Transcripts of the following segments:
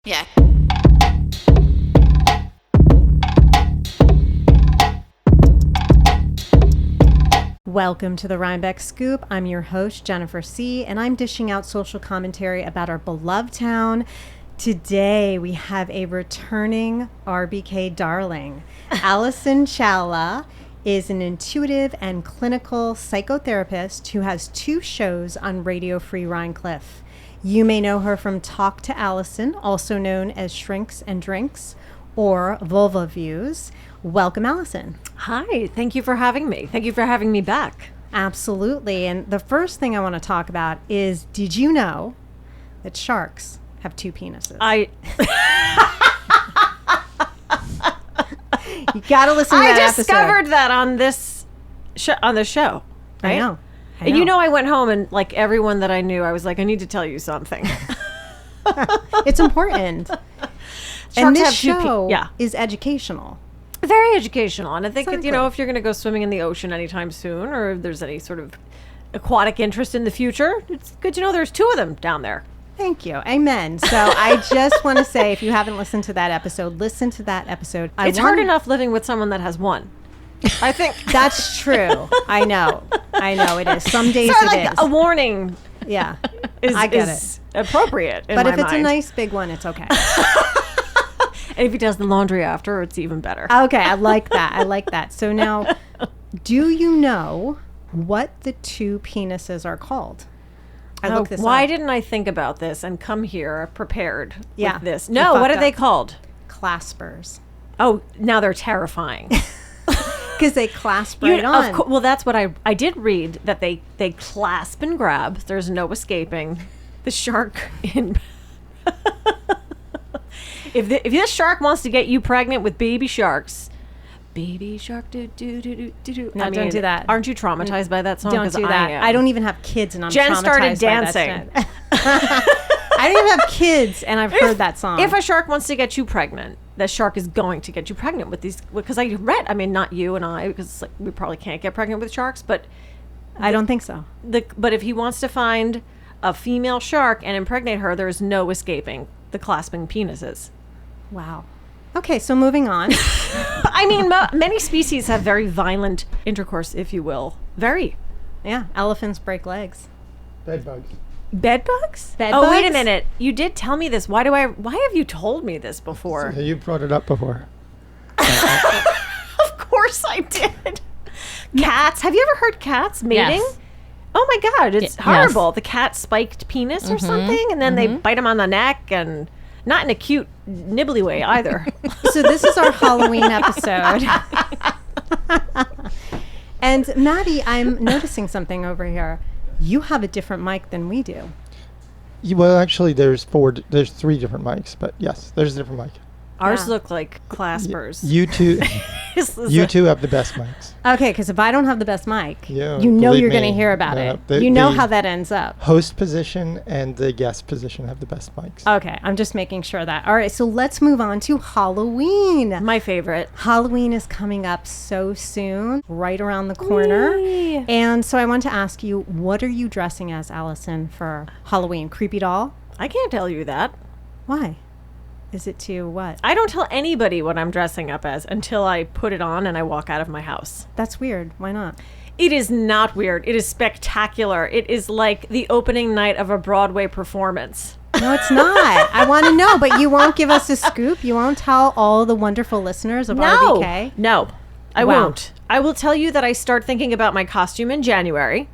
Yeah. Welcome to the Rhinebeck Scoop. I'm your host, Jennifer C., and I'm dishing out social commentary about our beloved town. Today, we have a returning RBK darling. Allison Chawla is an intuitive and clinical psychotherapist who has 2 shows on Radio Free Rhinecliff. You may know her from Talk to Allison, also known as Shrinks and Drinks, or Vulva Views. Welcome, Allison. Hi, thank you for having me. Thank you for having me back. Absolutely. And the first thing I want to talk about is, did you know that sharks have 2 penises? You got to listen to that episode. I discovered that on this on the show. Right? I know. And you know, I went home and like everyone that I knew, I was like, I need to tell you something. It's important. And this show is educational. Very educational. And I think, Exactly. you know, if you're going to go swimming in the ocean anytime soon, or if there's any sort of aquatic interest in the future, it's good to know there's 2 of them down there. Thank you. Amen. So I just want to say, if you haven't listened to that episode, listen to that episode. It's hard enough living with someone that has 1. I think that's true. I know it is. Some days so it like is. A warning. Yeah. I get it. Appropriate in but my if it's mind. a nice big one, it's okay. And if he does the laundry after, it's even better. Okay, I like that. So now, do you know what the 2 penises are called? I looked this why up. didn't I think about this and come here prepared with this? you No, what fucked are they up. called? Claspers. Oh, now they're terrifying. Because they clasp right on. Well, that's what I did read, that they clasp and grab. There's no escaping the shark in... If this shark wants to get you pregnant with baby sharks, baby shark do do do do do do. No, don't do that. Aren't you traumatized by that song? Don't 'Cause do that. am. I don't even have kids, and I'm Jen traumatized started by dancing. that shit. I don't even have kids, and I've heard that song. If a shark wants to get you pregnant, the shark is going to get you pregnant with these. Because I read, I mean, not you and I, because like, we probably can't get pregnant with sharks, but I don't think so. But if he wants to find a female shark and impregnate her, there is no escaping the clasping penises. Wow. Okay, so moving on. I mean, many species have very violent intercourse, if you will. Very. Yeah, elephants break legs. Bedbugs. Bedbugs? Bedbugs? Oh, wait a minute. You did tell me this. Why have you told me this before? So you brought it up before. Of course I did. Cats. Have you ever heard cats mating? Yes. Oh my God, it's Yes. horrible. The cat spiked penis or something, and then they bite him on the neck, and not in a cute, nibbly way either. So this is our Halloween episode. And Matty, I'm noticing something over here. You have a different mic than we do. Well, actually, there's 3 different mics, but yes, there's a different mic. Ours Yeah. look like claspers. You two have the best mics. Okay, because if I don't have the best mic, Yeah, you know believe you're going to me. hear about No, it. the- You know the- how that ends up. Host position and the guest position have the best mics. Okay, I'm just making sure that. All right, so let's move on to Halloween. My favorite. Halloween is coming up so soon, right around the corner. Whee! And so I want to ask you, what are you dressing as, Allison, for Halloween? Creepy doll? I can't tell you that. Why? Is it to what? I don't tell anybody what I'm dressing up as until I put it on and I walk out of my house. That's weird. Why not? It is not weird. It is spectacular. It is like the opening night of a Broadway performance. No, it's not. I want to know, but you won't give us a scoop? You won't tell all the wonderful listeners of RBK? No, I Wow. won't. I will tell you that I start thinking about my costume in January.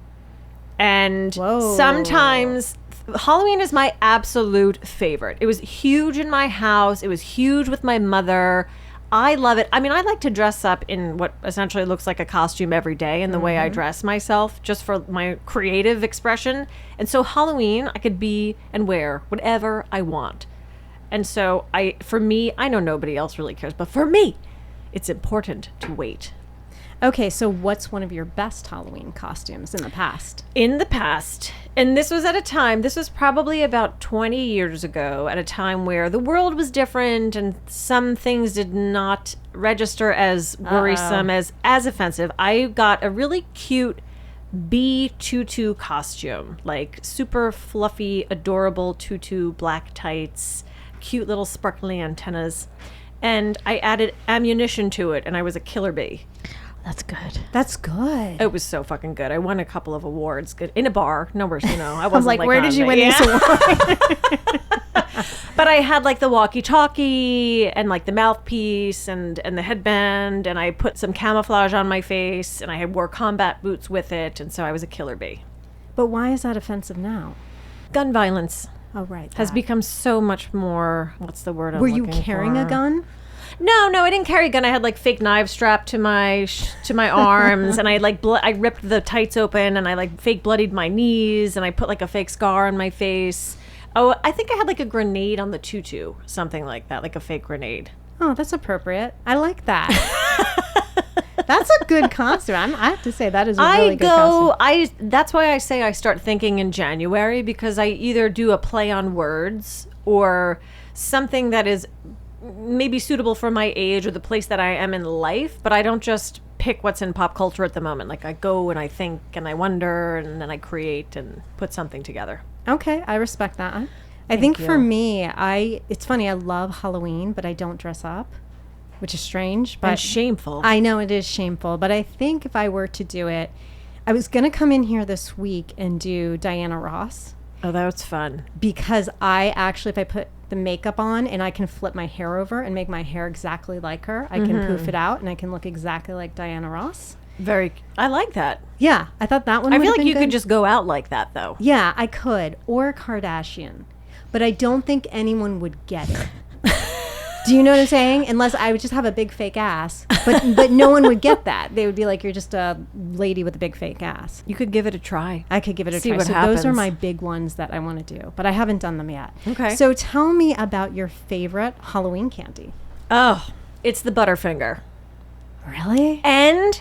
And Whoa. sometimes Halloween is my absolute favorite. It was huge in my house. It was huge with my mother. I love it. I mean, I like to dress up in what essentially looks like a costume every day in the way I dress myself, just for my creative expression. And so Halloween, I could be and wear whatever I want. And so for me, I know nobody else really cares, but for me, it's important to wait. Okay, so what's one of your best Halloween costumes in the past? In the past, and this was at a time, this was probably about 20 years ago, at a time where the world was different and some things did not register as worrisome, as offensive. I got a really cute bee tutu costume, like super fluffy, adorable tutu, black tights, cute little sparkly antennas. And I added ammunition to it, and I was a killer bee. That's good. That's good. It was so fucking good. I won a couple of awards. Good in a bar. No worse, I wasn't I'm like, where did you win these awards? But I had like the walkie-talkie and like the mouthpiece and the headband, and I put some camouflage on my face, and I wore combat boots with it, and so I was a killer bee. But why is that offensive now? Gun violence Oh, right. has become so much more. What's the word I'm Were you looking carrying a for? gun? No, I didn't carry a gun. I had like fake knives strapped to my arms, and I like I ripped the tights open, and I like fake bloodied my knees, and I put like a fake scar on my face. Oh, I think I had like a grenade on the tutu, something like that, like a fake grenade. Oh, that's appropriate. I like that. That's a good costume. I have to say that is a really good costume. That's why I say I start thinking in January, because I either do a play on words or something that is maybe suitable for my age or the place that I am in life, but I don't just pick what's in pop culture at the moment. Like I go and I think and I wonder, and then I create and put something together. Okay, I respect that. I think for me, it's funny, I love Halloween, but I don't dress up, which is strange. But And shameful. I know it is shameful, but I think if I were to do it, I was going to come in here this week and do Diana Ross. Oh, that was fun. Because I actually, if I put the makeup on and I can flip my hair over and make my hair exactly like her, I can poof it out and I can look exactly like Diana Ross. I like that. Yeah, I thought that one I would feel have like been you good. could just go out like that, though. Yeah, I could. Or Kardashian. But I don't think anyone would get it. Do you know what I'm saying? Unless I would just have a big fake ass. But no one would get that. They would be like, you're just a lady with a big fake ass. You could give it a try. I could give it a See try. what So those are happens. my big ones that I want to do. But I haven't done them yet. Okay. So tell me about your favorite Halloween candy. Oh, it's the Butterfinger. Really? And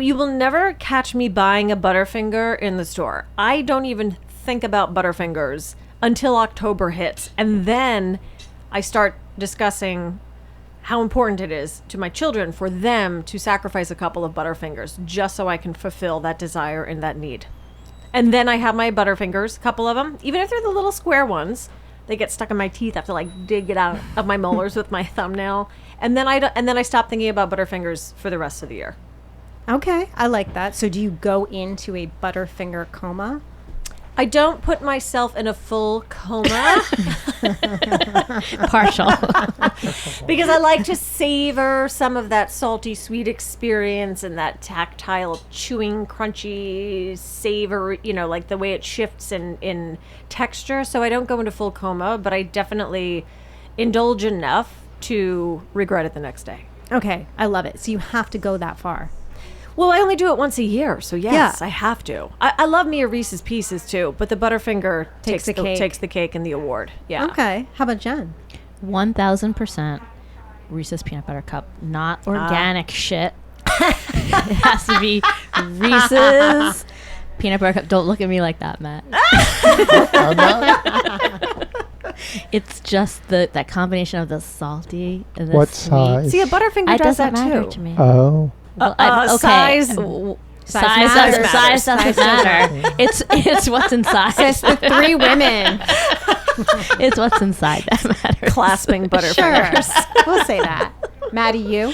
you will never catch me buying a Butterfinger in the store. I don't even think about Butterfingers until October hits. And then I start discussing how important it is to my children for them to sacrifice a couple of Butterfingers just so I can fulfill that desire and that need. And then I have my Butterfingers, a couple of them, even if they're the little square ones. They get stuck in my teeth. I have to like dig it out of my molars with my thumbnail. And then I stop thinking about Butterfingers for the rest of the year. Okay, I like that. So do you go into a Butterfinger coma? I don't put myself in a full coma Partial. because I like to savor some of that salty sweet experience and that tactile chewing crunchy savor, like the way it shifts in texture. So I don't go into full coma, but I definitely indulge enough to regret it the next day. Okay, I love it. So you have to go that far. Well, I only do it once a year, so yes, Yeah. I have to. I love me a Reese's Pieces too, but the Butterfinger takes the cake. takes the cake and the award. Yeah. Okay, how about Jen? 1000% Reese's peanut butter cup, not organic shit. It has to be Reese's peanut butter cup. Don't look at me like that, Matt. I'm not. It's just that combination of the salty and the What sweet. size? See, a Butterfinger It does doesn't that matter too. to me. Oh. Well, size- Size matters. doesn't matter. It's what's inside. Says the three women. It's what's inside that matters. Clasping Sure, Butterfingers. we'll say that. Maddie, you?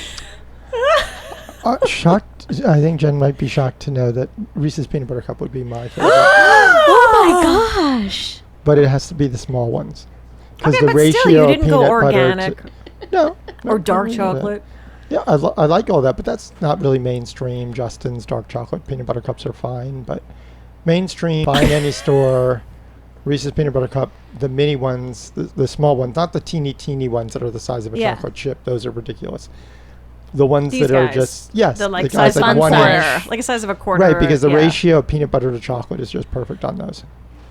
Shocked. I think Jen might be shocked to know that Reese's peanut butter cup would be my favorite. Oh my gosh. But it has to be the small ones. Because Okay, but still, you of didn't go peanut butter organic. No. Or dark Yeah. chocolate. Yeah, I like all that, but that's not really mainstream. Justin's dark chocolate peanut butter cups are fine, but mainstream, buy in any store, Reese's peanut butter cup, the mini ones, the small ones, not the teeny ones that are the size of a Yeah. chocolate chip. Those are ridiculous. The ones These that are guys. just, yes. The like guys size of a one quarter. inch. Like a size of a quarter. Right, because the yeah. ratio of peanut butter to chocolate is just perfect on those.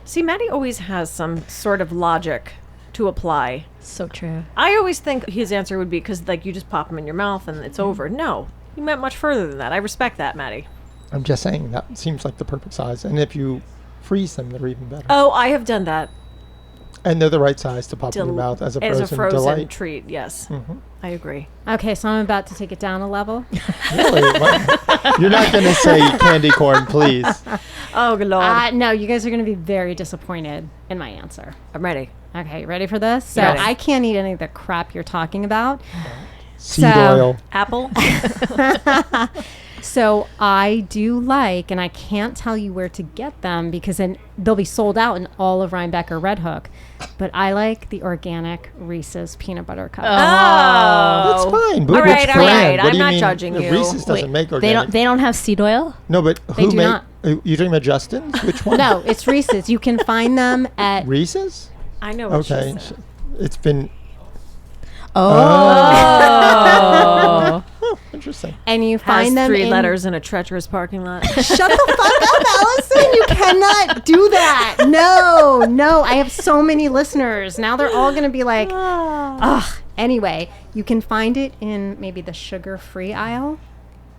See, Matty always has some sort of logic to apply. So true. I always think his answer would be because like you just pop them in your mouth and it's over. No, you went much further than that. I respect that, Matty. I'm just saying that seems like the perfect size. And if you freeze them, they're even better. Oh, I have done that. And they're the right size to pop in your Del- mouth as a frozen delight. treat. Yes, I agree. Okay, so I'm about to take it down a level. Really? What? You're not going to say candy corn, please. Oh, good lord! No, you guys are going to be very disappointed in my answer. I'm ready. Okay, you ready for this? So Ready. I can't eat any of the crap you're talking about. Seed oil. Apple. So I do like, and I can't tell you where to get them because then they'll be sold out in all of Rhinebeck or Red Hook. But I like the organic Reese's peanut butter cups. That's fine. But All which right, all brand? right. What I'm do you not mean? judging The you. Reese's doesn't make They organic. don't have seed oil. No, but They who do make? not. You talking about Justin's? Which one? No, it's Reese's. You can find them at Reese's. I know what Okay, she said. it's been. Oh. Oh, interesting. and you Has find them 3 in letters in a treacherous parking lot. Shut the fuck up, Allison. You cannot do that. No. I have so many listeners. Now they're all going to be like, ugh. Anyway, you can find it in maybe the sugar-free aisle.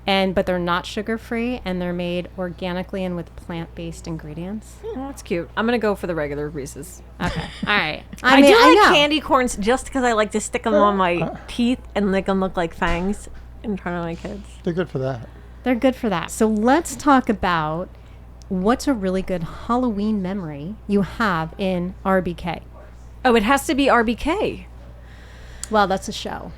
But they're not sugar-free, and they're made organically and with plant-based ingredients. Oh, that's cute. I'm going to go for the regular Reese's. Okay. All right. I do like know. candy corns just because I like to stick them on my teeth and make them look like fangs in front of my kids. They're good for that. They're good for that. So let's talk about what's a really good Halloween memory you have in RBK. Oh, it has to be RBK. Well, that's a show.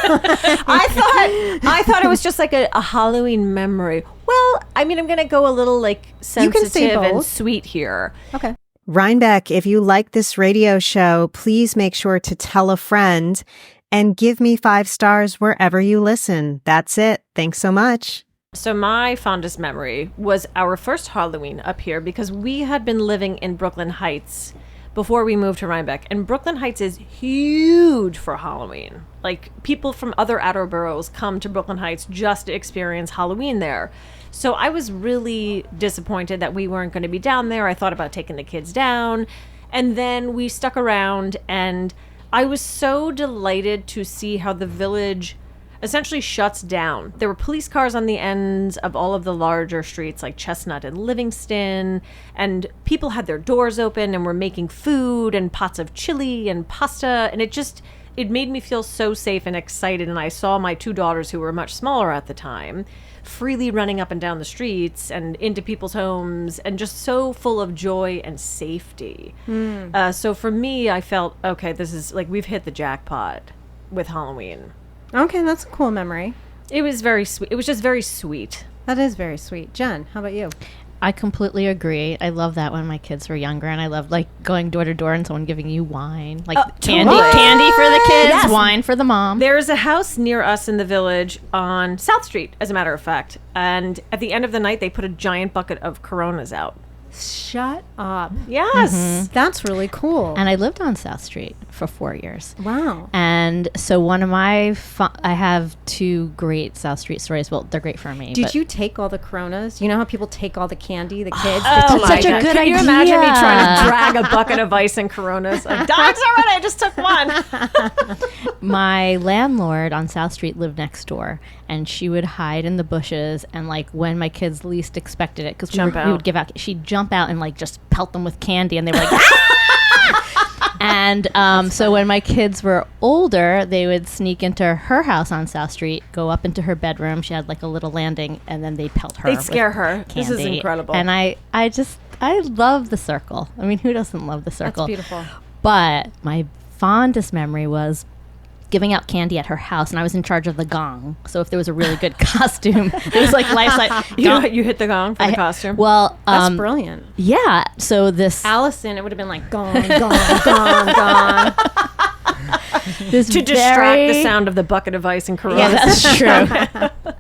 I thought it was just like a Halloween memory. Well, I mean, I'm going to go a little like You can say sensitive and both. sweet here. Okay. Rhinebeck, if you like this radio show, please make sure to tell a friend and give me 5 stars wherever you listen. That's it. Thanks so much. So my fondest memory was our first Halloween up here because we had been living in Brooklyn Heights before we moved to Rhinebeck. And Brooklyn Heights is huge for Halloween. Like, people from other outer boroughs come to Brooklyn Heights just to experience Halloween there. So I was really disappointed that we weren't going to be down there. I thought about taking the kids down. And then we stuck around, and I was so delighted to see how the village essentially shuts down. There were police cars on the ends of all of the larger streets like Chestnut and Livingston, and people had their doors open and were making food and pots of chili and pasta, and it made me feel so safe and excited. And I saw my 2 daughters, who were much smaller at the time, freely running up and down the streets and into people's homes, and just so full of joy and safety. So for me, I felt, okay, this is like, we've hit the jackpot with Halloween. Okay, that's a cool memory. It was very sweet. It was just very sweet. That is very sweet. Jen, how about you? I completely agree. I love that when my kids were younger, and I loved like going door to door and someone giving you wine, like candy for the kids, Yes. wine for the mom. There's a house near us in the village on South Street, as a matter of fact. And at the end of the night, they put a giant bucket of Coronas out. Shut up. Yes. That's really cool. And I lived on South Street for 4 years. Wow. And so one of my, I have 2 great South Street stories. Well, they're great for me. Did but you take all the Coronas? You know how people take all the candy, the kids? Oh That's such a my God. good Can you idea. imagine me trying to drag a bucket of ice and Coronas? Like, Doc's all right, I just took one. My landlord on South Street lived next door, and she would hide in the bushes, and like when my kids least expected it, because we out. would give out, she'd jump out and like just pelt them with candy, and they were like, "Ah!" And so when my kids were older, they would sneak into her house on South Street, go up into her bedroom. She had like a little landing, and then they'd pelt her. They'd scare with her. This is candy. incredible. And I love the circle. I mean, who doesn't love the circle? That's beautiful. But my fondest memory was giving out candy at her house, and I was in charge of the gong. So if there was a really good costume, it was like life-size. You hit the gong for the costume? Well, That's brilliant. yeah. So this Allison, it would have been like gong, gong, gong, gong. this to distract the sound of the bucket of ice and Coronas. Yeah, that's true.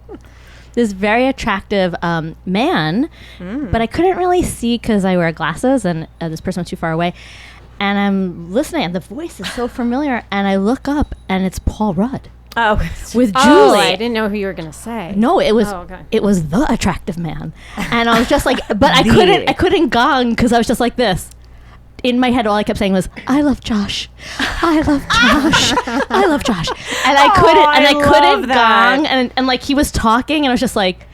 This very attractive man, but I couldn't really see because I wear glasses, and this person was too far away. And I'm listening, and the voice is so familiar, and I look up, and it's Paul Rudd Oh. with Julie. Oh, I didn't know who you were going to say. No, it was Oh, okay. it was the attractive man, and I was just like, but I couldn't gong because I was just like this. In my head, all I kept saying was, "I love Josh, I love Josh, I love Josh," and I couldn't that. gong, and like he was talking, and I was just like,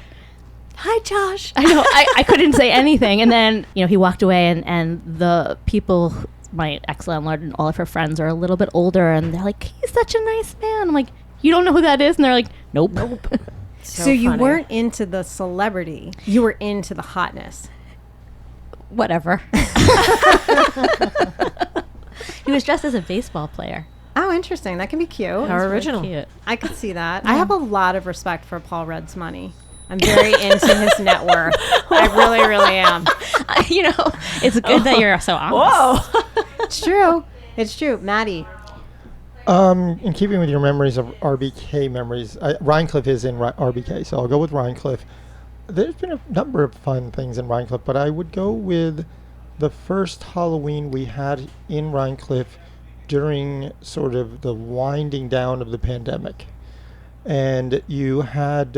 Hi, Josh. I know, I couldn't say anything, and then he walked away, and the people, my ex-landlord and all of her friends, are a little bit older, and they're like, "He's such a nice man." I'm like, "You don't know who that is?" And they're like, "Nope." So you funny. weren't into the celebrity. You were into the hotness. Whatever. He was dressed as a baseball player. Oh, interesting. That can be cute. How original. Cute. I could see that. I have a lot of respect for Paul Rudd's money. I'm very into his net worth. I really, really am. You know, it's good that you're so honest. Whoa. It's true. It's true. Maddie. In keeping with your memories of RBK memories, Rhinecliff is in RBK, so I'll go with Rhinecliff. There's been a number of fun things in Rhinecliff, but I would go with the first Halloween we had in Rhinecliff during sort of the winding down of the pandemic. And you had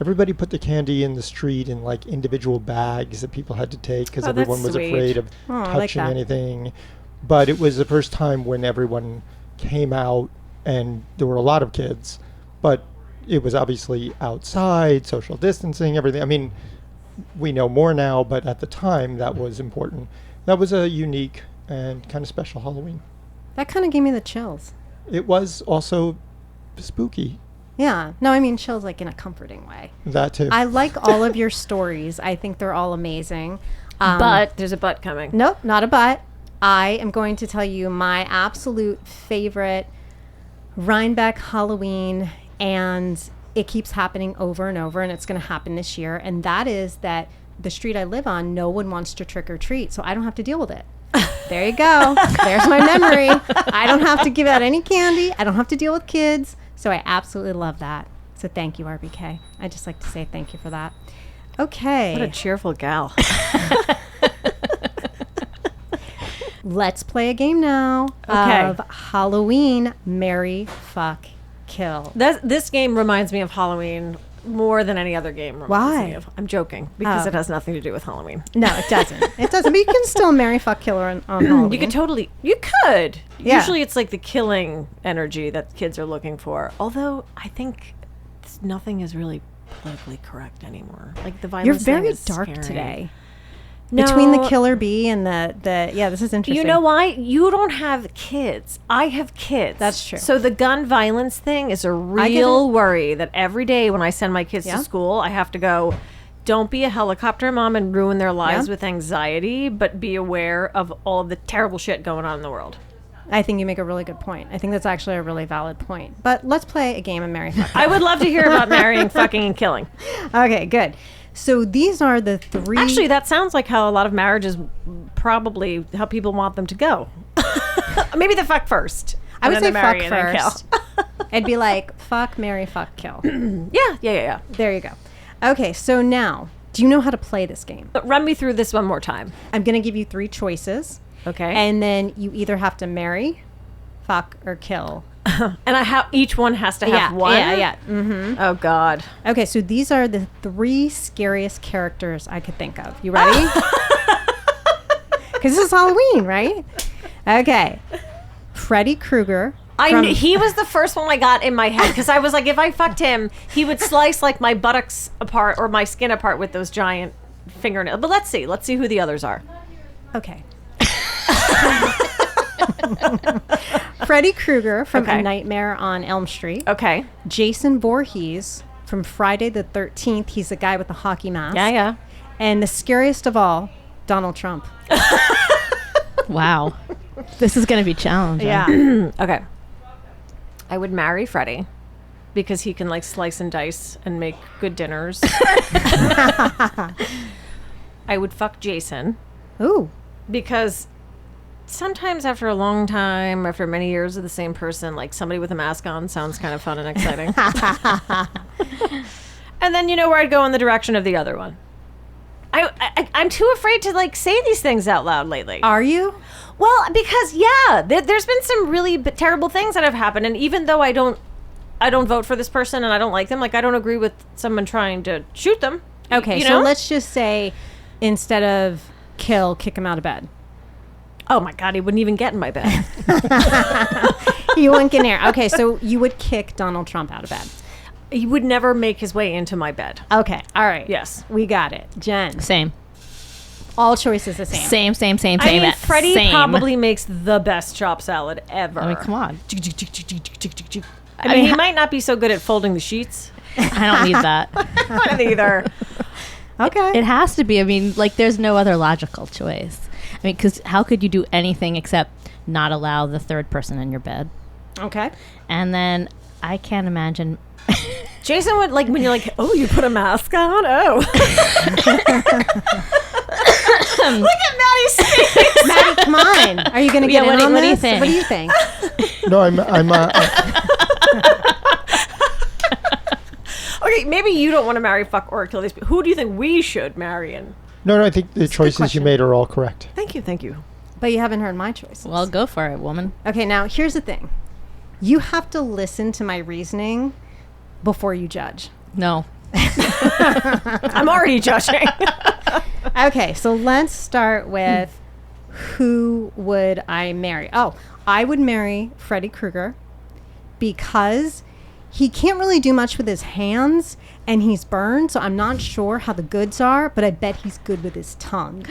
everybody put the candy in the street in like individual bags that people had to take because everyone was sweet. afraid of touching anything. But it was the first time when everyone came out, and there were a lot of kids, but it was obviously outside, social distancing, everything. I mean, we know more now, but at the time that was important. That was a unique and kind of special Halloween. That kind of gave me the chills. It was also spooky. Yeah. No, I mean chills like in a comforting way. That too. I like all of your stories. I think they're all amazing. But there's a but coming. Nope, not a but. I am going to tell you my absolute favorite Rhinebeck Halloween, and it keeps happening over and over, and it's going to happen this year. And that is that the street I live on, no one wants to trick or treat, so I don't have to deal with it. There you go. There's my memory. I don't have to give out any candy. I don't have to deal with kids. So I absolutely love that. So thank you, RBK. I just like to say thank you for that. Okay. What a cheerful gal. Let's play a game now of Halloween, Marry, Fuck, Kill. This game reminds me of Halloween more than any other game reminds Why? me of. I'm joking, because Oh. it has nothing to do with Halloween. No, it doesn't. It doesn't. But you can still marry, fuck, kill on Halloween. You could. Yeah. Usually it's like the killing energy that kids are looking for. Although I think nothing is really politically correct anymore. Like the violence You're thing very is dark scary. today. No, Between the killer bee and the yeah, this is interesting. You know why? You don't have kids. I have kids. That's true. So the gun violence thing is a real worry that every day when I send my kids Yeah. to school, I have to go, don't be a helicopter mom and ruin their lives Yeah. with anxiety, but be aware of all of the terrible shit going on in the world. I think you make a really good point. I think that's actually a really valid point. But let's play a game of marry, fuck, kill. I would love to hear about marrying, fucking, and killing. Okay, good. So these are the three. Actually, that sounds like how a lot of marriages probably how people want them to go. Maybe the fuck first. I would and say then the fuck marry and then kill. first. It'd be like fuck, marry, fuck, kill. Yeah. There you go. Okay, so now, do you know how to play this game? But run me through this one more time. I'm going to give you three choices. Okay. And then you either have to marry, fuck, or kill. And each one has to have one? Yeah. Mm-hmm. Oh, God. Okay, so these are the three scariest characters I could think of. You ready? Because this is Halloween, right? Okay. Freddy Krueger. He was the first one I got in my head because I was like, if I fucked him, he would slice like my buttocks apart or my skin apart with those giant fingernails. But let's see who the others are. Okay. Freddy Krueger from Okay. A Nightmare on Elm Street. Okay. Jason Voorhees from Friday the 13th. He's the guy with the hockey mask. Yeah. And the scariest of all, Donald Trump. Wow. This is going to be challenging. Yeah. Okay. I would marry Freddy because he can like slice and dice and make good dinners. I would fuck Jason Ooh. because sometimes after a long time, after many years of the same person, like somebody with a mask on sounds kind of fun and exciting. And then you know where I'd go in the direction of the other one. I'm too afraid to like say these things out loud lately. Are you? Well, because there's been some really terrible things that have happened, and even though I don't vote for this person and I don't like them, like I don't agree with someone trying to shoot them. Okay, you so know? let's just say instead of kick him out of bed. Oh my God, he wouldn't even get in my bed. You wouldn't get in there. Okay, so you would kick Donald Trump out of bed. He would never make his way into my bed. Okay, all right. Yes. We got it. Jen, Same. all choices the same. Same. I mean, Same. Freddie probably makes the best chopped salad ever. I mean, come on. I mean, he might not be so good at folding the sheets. I don't need that. I don't either. Okay. It has to be. I mean, like, there's no other logical choice. I mean, because how could you do anything except not allow the third person in your bed? Okay. And then I can't imagine. Jason would, like, when you're like, oh, you put a mask on? Oh. Look at Maddie's face. Maddie, come on. Are you going to get in on what do you this? think? What do you think? No, I'm Okay, maybe you don't want to marry, fuck, or kill these people. Who do you think we should marry? And no, I think the choices you question. made are all correct. thank you. But you haven't heard my choices. Well, go for it, woman. Okay, now here's the thing. You have to listen to my reasoning before you judge. No. I'm already judging. Okay, so let's start with who would I marry? Oh, I would marry Freddy Krueger because he can't really do much with his hands and he's burned, so I'm not sure how the goods are, but I bet he's good with his tongue.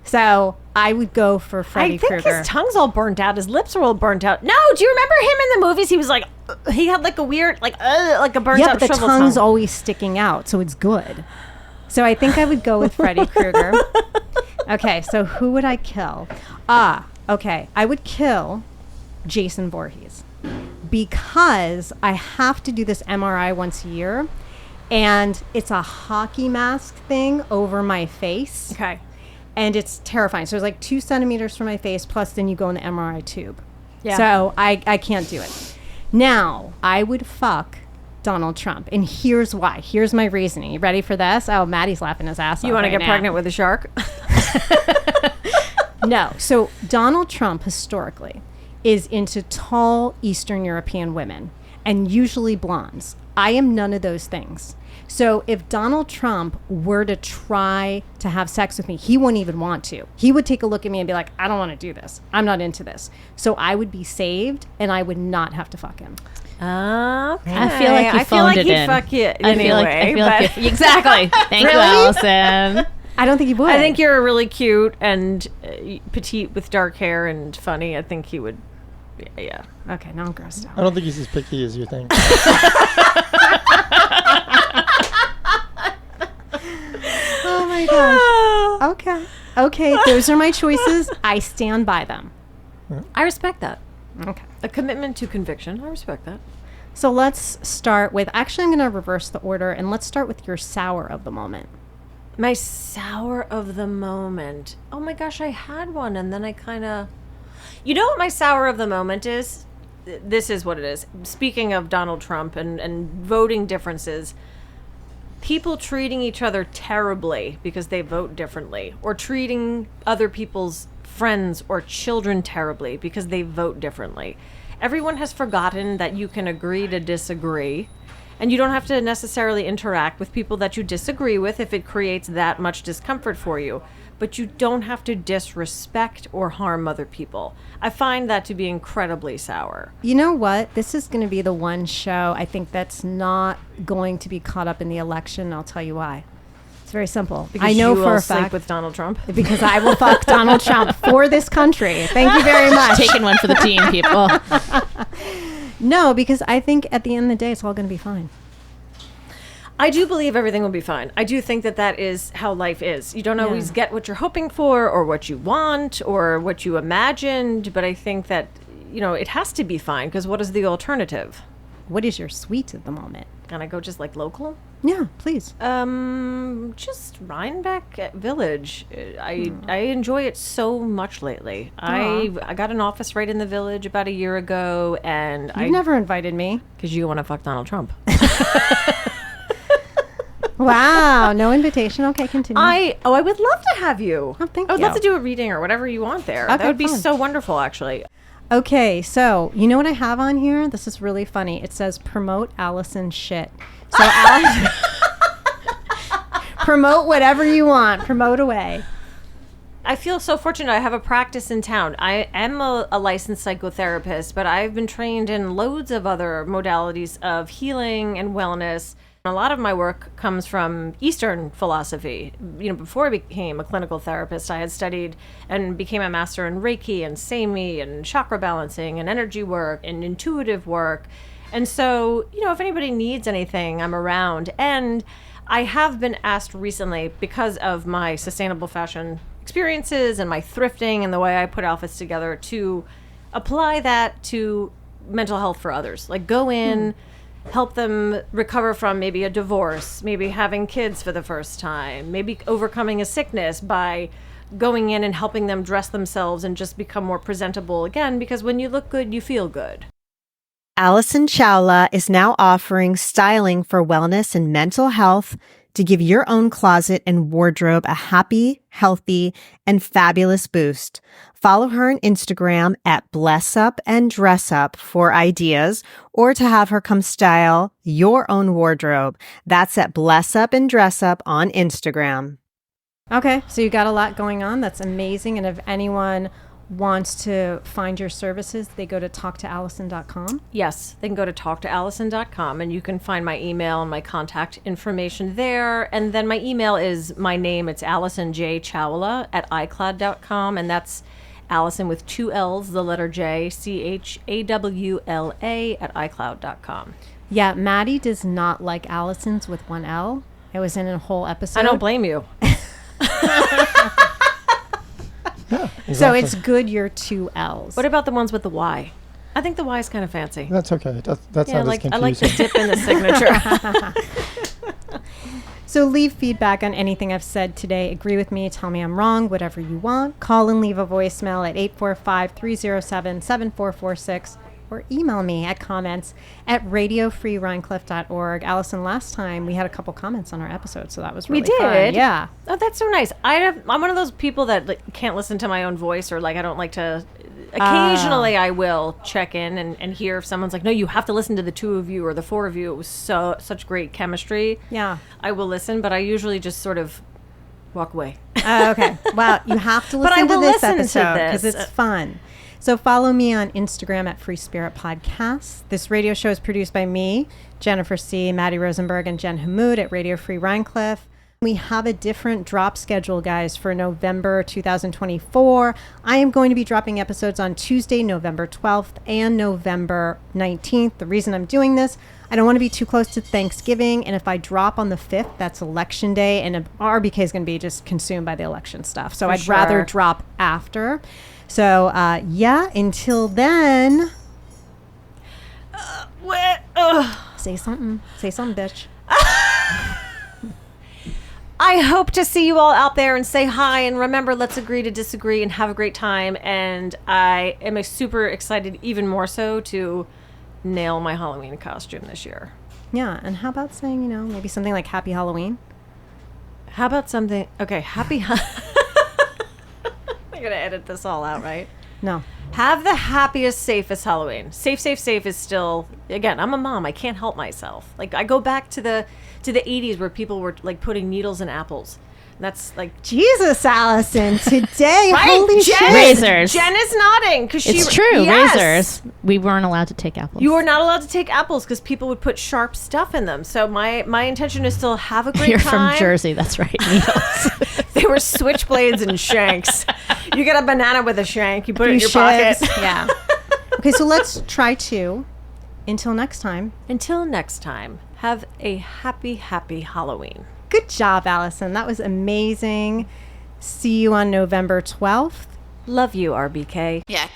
So I would go for Freddy I think Krueger. his tongue's all burnt out. His lips are all burnt out. No, do you remember him in the movies? He was like, he had like a weird, like a burnt Yeah, out but the shriveled tongue's tongue. always sticking out, so it's good. So I think I would go with Freddy Krueger. Okay, so who would I kill? Okay. I would kill Jason Voorhees because I have to do this MRI once a year, and it's a hockey mask thing over my face. Okay. And it's terrifying. So it's like 2 centimeters from my face, plus then you go in the MRI tube. Yeah. So I can't do it. Now, I would fuck Donald Trump. And here's why. Here's my reasoning. You ready for this? Oh, Maddie's laughing his ass off. You want to right get now. pregnant with a shark? No. So Donald Trump, historically, is into tall Eastern European women, and usually blondes. I am none of those things. So if Donald Trump were to try to have sex with me, he wouldn't even want to. He would take a look at me and be like, I don't want to do this. I'm not into this. So I would be saved, and I would not have to fuck him. Okay. I feel like you I feel phoned like it he'd in. fuck you I feel like exactly. Thank you, Allison. I don't think he would. I think you're really cute and petite with dark hair and funny. I think he would. Yeah. Okay, now I'm grossed out. I don't think he's as picky as you think. Oh my gosh. Okay, those are my choices. I stand by them. I respect that. Okay. A commitment to conviction. I respect that. So let's start with, actually I'm going to reverse the order, and let's start with your sour of the moment. My sour of the moment. Oh my gosh, I had one and then I kind of... You know what my sour of the moment is? This is what it is. Speaking of Donald Trump and voting differences, people treating each other terribly because they vote differently, or treating other people's friends or children terribly because they vote differently. Everyone has forgotten that you can agree to disagree, and you don't have to necessarily interact with people that you disagree with if it creates that much discomfort for you. But you don't have to disrespect or harm other people. I find that to be incredibly sour. You know what? This is going to be the one show I think that's not going to be caught up in the election. I'll tell you why. It's very simple. Because I know you for will a sleep fact with Donald Trump. because I will fuck Donald Trump for this country. Thank you very much. Taking one for the team, people. No, because I think at the end of the day, it's all going to be fine. I do believe everything will be fine. I do think that that is how life is. You don't always get what you're hoping for or what you want or what you imagined, but I think that, you know, it has to be fine because what is the alternative? What is your sweet at the moment? Can I go just like local? Yeah, please. Just Rhinebeck Village. I enjoy it so much lately. I got an office right in the village about a year ago, and You've never invited me. because you want to fuck Donald Trump. Wow, no invitation. Okay, continue. I would love to have you. Oh, thank I would love you. to do a reading or whatever you want there. Okay, That would be fun. so wonderful, actually. Okay, so you know what I have on here? This is really funny. It says promote Allison shit. So Allison, promote whatever you want. Promote away. I feel so fortunate. I have a practice in town. I am a licensed psychotherapist, but I've been trained in loads of other modalities of healing and wellness. A lot of my work comes from Eastern philosophy. You know, before I became a clinical therapist, I had studied and became a master in Reiki and Seimi and chakra balancing and energy work and intuitive work. And so, you know, if anybody needs anything, I'm around. And I have been asked recently, because of my sustainable fashion experiences and my thrifting and the way I put outfits together, to apply that to mental health for others. Like, go in, help them recover from maybe a divorce, maybe having kids for the first time, maybe overcoming a sickness by going in and helping them dress themselves and just become more presentable again, because when you look good, you feel good. Allison Chawla is now offering styling for wellness and mental health to give your own closet and wardrobe a happy, healthy, and fabulous boost. Follow her on Instagram at blessupanddressup for ideas, or to have her come style your own wardrobe. That's at blessupanddressup on Instagram. Okay, so you got a lot going on. That's amazing. And if anyone wants to find your services, they go to talktoallison.com. Yes, they can go to talktoallison.com, and you can find my email and my contact information there. And then my email is my name. It's Allison J. Chawla at iCloud.com, and that's Allison with 2 L's, the letter J, CHAWLA at iCloud.com. Yeah, Matty does not like Allison's with 1 L. It was in a whole episode. I don't blame you. Yeah, exactly. So it's good you're 2 L's. What about the ones with the Y? I think the Y is kind of fancy. That's okay. That's Yeah, not as confusing. I like to dip in the signature. So leave feedback on anything I've said today. Agree with me, tell me I'm wrong, whatever you want. Call and leave a voicemail at 845-307-7446, or email me at comments@radiofreerhinecliff.org. Allison, last time we had a couple comments on our episode, so that was really fun. did? Yeah. Oh, that's so nice. I'm one of those people that can't listen to my own voice, or I don't like to. Occasionally, I will check in and hear if someone's like, "No, you have to listen to the 2 of you or the 4 of you. It was such great chemistry." Yeah. I will listen, but I usually just sort of walk away. Okay. Well, you have to But I listen to will this listen to episode because this. it's fun. So follow me on Instagram at Free Spirit Podcast. This radio show is produced by me, Jennifer C., Matty Rosenberg, and Jen Hammoud at Radio Free Rhinecliff. We have a different drop schedule, guys, for November 2024. I am going to be dropping episodes on Tuesday, November 12th and November 19th. The reason I'm doing this, I don't want to be too close to Thanksgiving. And if I drop on the 5th, that's election day. And RBK is going to be just consumed by the election stuff. So I'd rather drop after. So, yeah, until then, say something. Say something, bitch. I hope to see you all out there and say hi. And remember, let's agree to disagree and have a great time. And I am super excited, even more so, to nail my Halloween costume this year. Yeah, and how about saying, maybe something like Happy Halloween? How about something? Okay, happy. I'm going to edit this all out, right? No. Have the happiest, safest Halloween. Safe is still, again, I'm a mom. I can't help myself. I go back to the 80s where people were putting needles in apples. And that's Jesus, Allison, today, right? holy shit. Razors. Jen is nodding because It's true. Yes. Razors. We weren't allowed to take apples. You were not allowed to take apples because people would put sharp stuff in them. So my intention is still have a great You're time. from Jersey. That's right. Needles. They were switchblades and shanks. You get a banana with a shank. You put it in your shivs. pocket. Yeah. Okay, so let's try to. Until next time. Until next time, have a happy, happy Halloween. Good job, Allison. That was amazing. See you on November 12th. Love you, RBK. Yeah.